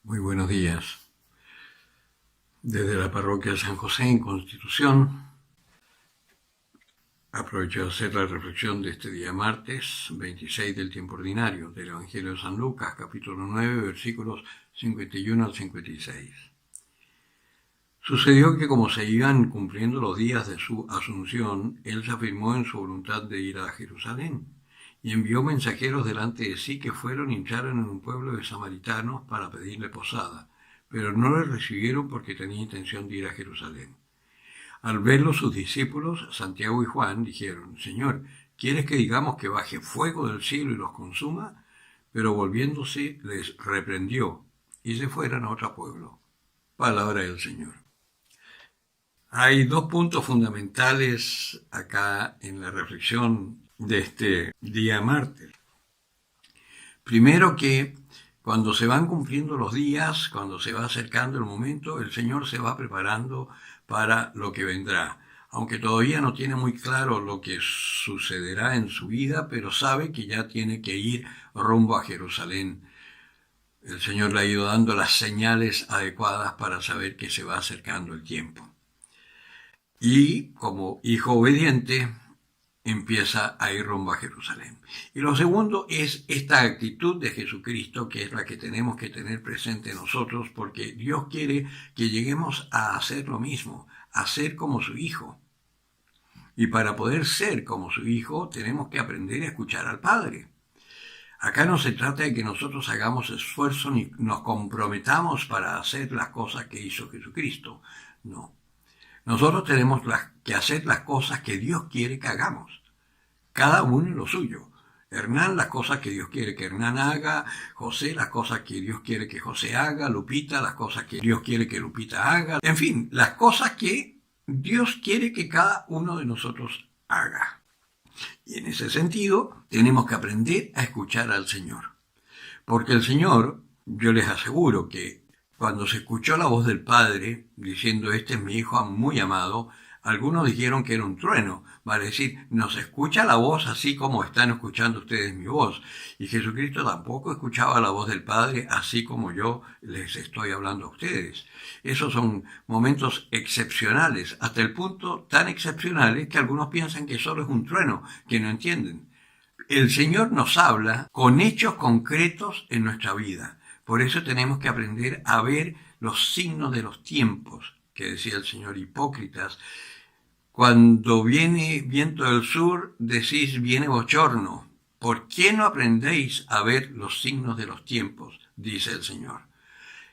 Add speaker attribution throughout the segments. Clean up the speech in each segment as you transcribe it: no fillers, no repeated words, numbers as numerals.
Speaker 1: Muy buenos días. Desde la parroquia de San José en Constitución, aprovecho de hacer la reflexión de este día martes 26 del tiempo ordinario del Evangelio de San Lucas, capítulo 9, versículos 51 al 56. Sucedió que como se iban cumpliendo los días de su asunción, él se afirmó en su voluntad de ir a Jerusalén y envió mensajeros delante de sí que fueron y entraron en un pueblo de samaritanos para pedirle posada, pero no le recibieron porque tenía intención de ir a Jerusalén. Al verlo sus discípulos, Santiago y Juan, dijeron: Señor, ¿quieres que digamos que baje fuego del cielo y los consuma? Pero volviéndose les reprendió y se fueron a otro pueblo. Palabra del Señor. Hay dos puntos fundamentales acá en la reflexión de este día martes. Primero, que cuando se van cumpliendo los días, cuando se va acercando el momento, el Señor se va preparando para lo que vendrá. Aunque todavía no tiene muy claro lo que sucederá en su vida, pero sabe que ya tiene que ir rumbo a Jerusalén. El Señor le ha ido dando las señales adecuadas para saber que se va acercando el tiempo. Y como hijo obediente, empieza a ir rumbo a Jerusalén. Y lo segundo es esta actitud de Jesucristo, que es la que tenemos que tener presente nosotros, porque Dios quiere que lleguemos a hacer lo mismo, a ser como su Hijo. Y para poder ser como su Hijo, tenemos que aprender a escuchar al Padre. Acá no se trata de que nosotros hagamos esfuerzo ni nos comprometamos para hacer las cosas que hizo Jesucristo. No. Nosotros tenemos que hacer las cosas que Dios quiere que hagamos. Cada uno lo suyo. Hernán, las cosas que Dios quiere que Hernán haga. José, las cosas que Dios quiere que José haga. Lupita, las cosas que Dios quiere que Lupita haga. En fin, las cosas que Dios quiere que cada uno de nosotros haga. Y en ese sentido, tenemos que aprender a escuchar al Señor. Porque el Señor, yo les aseguro que cuando se escuchó la voz del Padre diciendo: este es mi Hijo muy amado, algunos dijeron que era un trueno, vale decir, nos escucha la voz así como están escuchando ustedes mi voz. Y Jesucristo tampoco escuchaba la voz del Padre así como yo les estoy hablando a ustedes. Esos son momentos excepcionales, hasta el punto tan excepcionales que algunos piensan que solo es un trueno, que no entienden. El Señor nos habla con hechos concretos en nuestra vida. Por eso tenemos que aprender a ver los signos de los tiempos, que decía el Señor: hipócritas, cuando viene viento del sur, decís viene bochorno. ¿Por qué no aprendéis a ver los signos de los tiempos?, dice el Señor.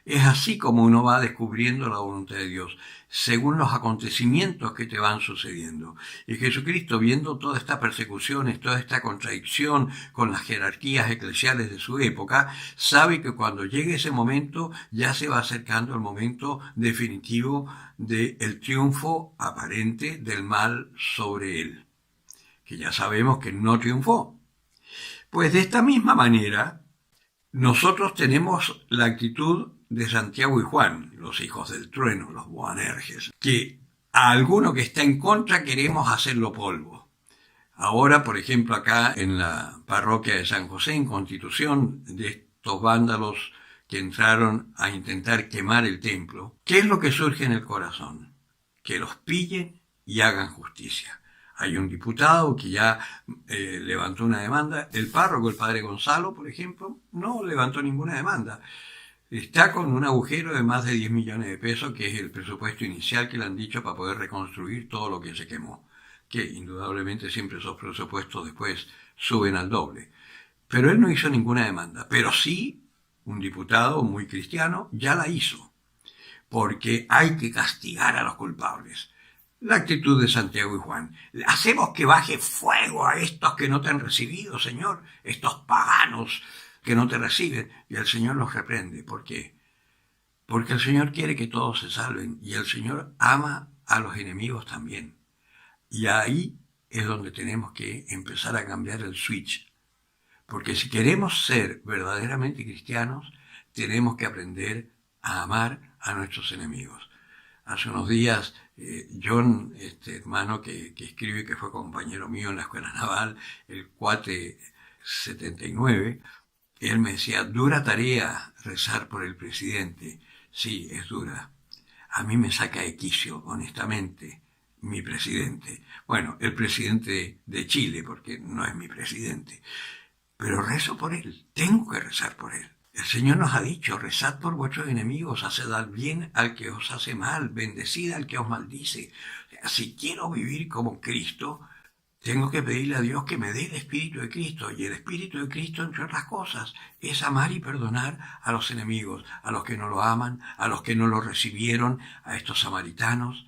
Speaker 1: Es así como uno va descubriendo la voluntad de Dios, según los acontecimientos que te van sucediendo. Y Jesucristo, viendo toda esta persecución, toda esta contradicción con las jerarquías eclesiales de su época, sabe que cuando llegue ese momento ya se va acercando el momento definitivo del triunfo aparente del mal sobre él, que ya sabemos que no triunfó. Pues de esta misma manera, nosotros tenemos la actitud de Santiago y Juan, los hijos del trueno, los Boanerges, que a alguno que está en contra queremos hacerlo polvo. Ahora, por ejemplo, acá en la parroquia de San José, en Constitución, de estos vándalos que entraron a intentar quemar el templo, ¿qué es lo que surge en el corazón? Que los pillen y hagan justicia. Hay un diputado que ya levantó una demanda. El párroco, el padre Gonzalo, por ejemplo, no levantó ninguna demanda. Está con un agujero de más de 10 millones de pesos, que es el presupuesto inicial que le han dicho para poder reconstruir todo lo que se quemó. Que indudablemente siempre esos presupuestos después suben al doble. Pero él no hizo ninguna demanda. Pero sí, un diputado muy cristiano ya la hizo. Porque hay que castigar a los culpables. La actitud de Santiago y Juan: hacemos que baje fuego a estos que no te han recibido, Señor, estos paganos que no te reciben. Y el Señor los reprende. ¿Por qué? Porque el Señor quiere que todos se salven, y el Señor ama a los enemigos también. Y ahí es donde tenemos que empezar a cambiar el switch. Porque si queremos ser verdaderamente cristianos, tenemos que aprender a amar a nuestros enemigos. Hace unos días, John, este hermano que escribe, que fue compañero mío en la escuela naval, el cuate 79, él me decía: dura tarea rezar por el presidente. Sí, es dura. A mí me saca de quicio, honestamente, mi presidente. Bueno, el presidente de Chile, porque no es mi presidente. Pero rezo por él, tengo que rezar por él. El Señor nos ha dicho, rezad por vuestros enemigos, haced al bien al que os hace mal, bendecid al que os maldice. O sea, si quiero vivir como Cristo, tengo que pedirle a Dios que me dé el Espíritu de Cristo. Y el Espíritu de Cristo, entre otras cosas, es amar y perdonar a los enemigos, a los que no lo aman, a los que no lo recibieron, a estos samaritanos.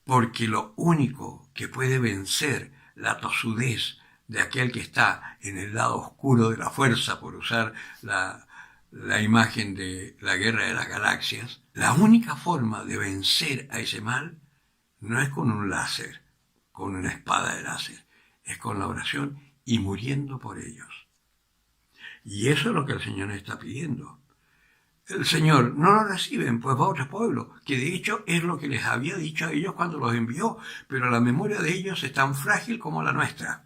Speaker 1: Porque lo único que puede vencer la tosudez de aquel que está en el lado oscuro de la fuerza, por usar la imagen de la guerra de las galaxias, la única forma de vencer a ese mal no es con un láser, con una espada de láser, es con la oración y muriendo por ellos. Y eso es lo que el Señor está pidiendo. El Señor no lo reciben, pues va a otro pueblo, que de hecho es lo que les había dicho a ellos cuando los envió, pero la memoria de ellos es tan frágil como la nuestra.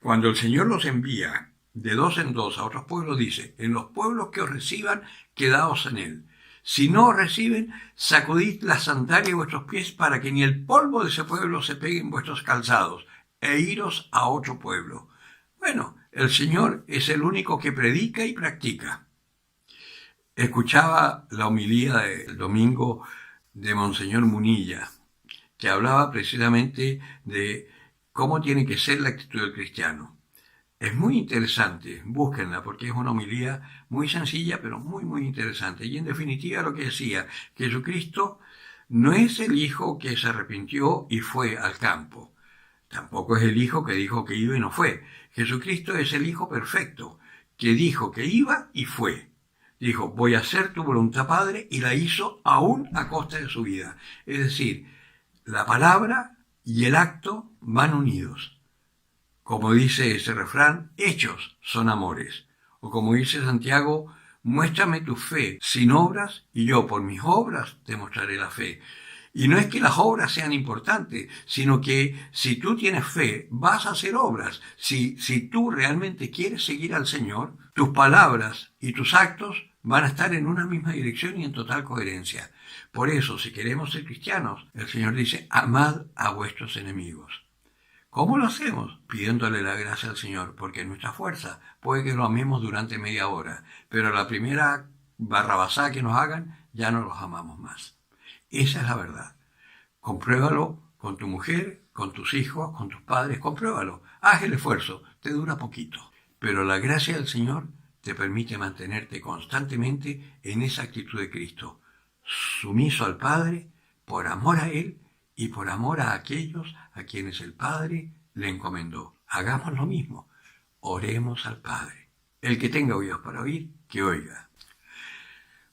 Speaker 1: Cuando el Señor los envía de dos en dos a otros pueblos, dice, en los pueblos que os reciban, quedaos en él. Si no os reciben, sacudid la sandalia de vuestros pies para que ni el polvo de ese pueblo se pegue en vuestros calzados, e iros a otro pueblo. Bueno, el Señor es el único que predica y practica. Escuchaba la homilía del domingo de Monseñor Munilla, que hablaba precisamente de cómo tiene que ser la actitud del cristiano. Es muy interesante, búsquenla, porque es una homilía muy sencilla, pero muy interesante. Y en definitiva lo que decía, Jesucristo no es el hijo que se arrepintió y fue al campo. Tampoco es el hijo que dijo que iba y no fue. Jesucristo es el hijo perfecto, que dijo que iba y fue. Dijo, voy a hacer tu voluntad, Padre, y la hizo aún a costa de su vida. Es decir, la palabra y el acto van unidos. Como dice ese refrán, hechos son amores. O como dice Santiago, muéstrame tu fe sin obras y yo por mis obras te mostraré la fe. Y no es que las obras sean importantes, sino que si tú tienes fe, vas a hacer obras. Si tú realmente quieres seguir al Señor, tus palabras y tus actos van a estar en una misma dirección y en total coherencia. Por eso, si queremos ser cristianos, el Señor dice, amad a vuestros enemigos. ¿Cómo lo hacemos? Pidiéndole la gracia al Señor, porque en nuestra fuerza puede que lo amemos durante media hora, pero la primera barrabasada que nos hagan, ya no los amamos más. Esa es la verdad. Compruébalo con tu mujer, con tus hijos, con tus padres, compruébalo. Haz el esfuerzo, te dura poquito. Pero la gracia del Señor te permite mantenerte constantemente en esa actitud de Cristo, sumiso al Padre, por amor a Él y por amor a aquellos a quienes el Padre le encomendó. Hagamos lo mismo, oremos al Padre. El que tenga oídos para oír, que oiga.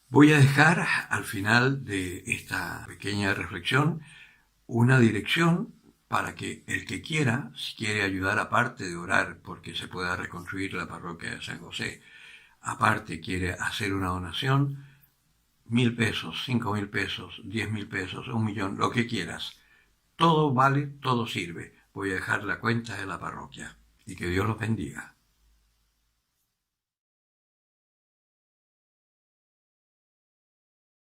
Speaker 1: Voy a dejar al final de esta pequeña reflexión una dirección para que el que quiera, si quiere ayudar aparte de orar porque se pueda reconstruir la parroquia de San José, aparte quiere hacer una donación, 1.000 pesos, 5.000 pesos, 10.000 pesos, 1.000.000, lo que quieras. Todo vale, todo sirve. Voy a dejar la cuenta de la parroquia y que Dios los bendiga.